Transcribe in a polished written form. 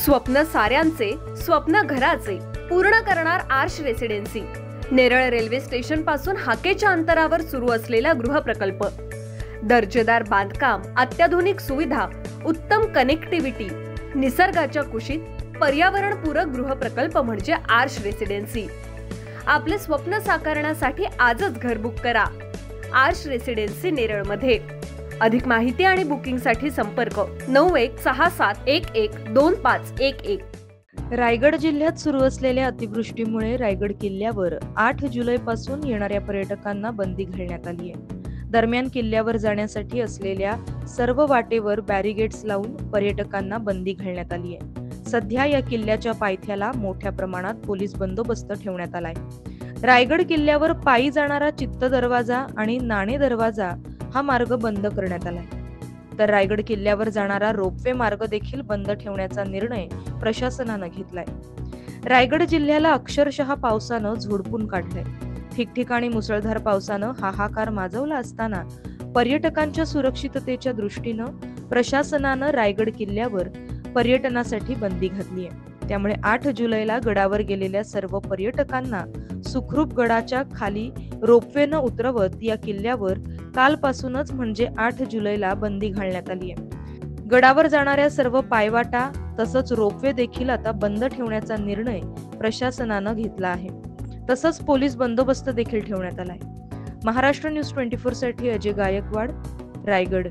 स्वप्न साऱ्यांचे, स्वप्न घराचे पूर्ण करणार Aarsh residency. Neral railway station पासून हाकेच्या अंतरावर सुरू असलेला गृहप्रकल्प, दर्जेदार बांधकाम, अत्याधुनिक सुविधा, उत्तम कनेक्टिव्हिटी, निसर्गाच्या कुशीत पर्यावरणपूरक गृहप्रकल्प म्हणजे आर्श रेसिडेन्सी। आपले स्वप्न साकारण्यासाठी आजच घर बुक करा आर्श रेसिडेन्सी नेरळ मध्ये। अधिक माहिती आणि बुकिंगसाठी संपर्क 9167112511। रायगड जिल्ह्यात सुरू असलेल्या अतिवृष्टीमुळे रायगड किल्ल्यावर 8 जुलैपासून येणाऱ्या पर्यटकांना बंदी घालण्यात आली आहे। दरम्यान किल्ल्यावर जाण्यासाठी असलेल्या सर्व वाटेवर बॅरिगेड्स लावून पर्यटकांना बंदी घालण्यात आली आहे। सध्या या किल्ल्याच्या पायथ्याला मोठ्या प्रमाणात पोलीस बंदोबस्त ठेवण्यात आलाय। रायगड किल्ल्यावर पायी जाणारा चित्त दरवाजा आणि नाणे दरवाजा हा मार्ग बंद करण्यात आलाय, तर रायगड किल्ल्यावर जाणारा रोपवे मार्ग देखील बंद ठेवण्याचा निर्णय प्रशासनानं घेतलाय। रायगड जिल्ह्याला अक्षरशः पावसानं झोडपून काढलंय। ठिकठिकाणी मुसळधार पावसानं हाहाकार माजवला असताना पर्यटकांच्या सुरक्षिततेच्या दृष्टीनं प्रशासनानं रायगड किल्ल्यावर पर्यटनासाठी बंदी घातली आहे। त्यामुळे 8 जुलैला गडावर गेलेल्या सर्व पर्यटकांना सुखरूप गडाच्या खाली रोपवेनं उतरवत या किल्ल्यावर कालपासूनच म्हणजे 8 जुलैला बंदी घालण्यात आली आहे। गडावर जाणाऱ्या सर्व पायवाटा तसंच रोपवे देखील आता बंद ठेवण्याचा निर्णय प्रशासनानं घेतला आहे। तसंच पोलीस बंदोबस्त देखील ठेवण्यात आलाय। महाराष्ट्र न्यूज 24 साठी अजय गायकवाड, रायगड।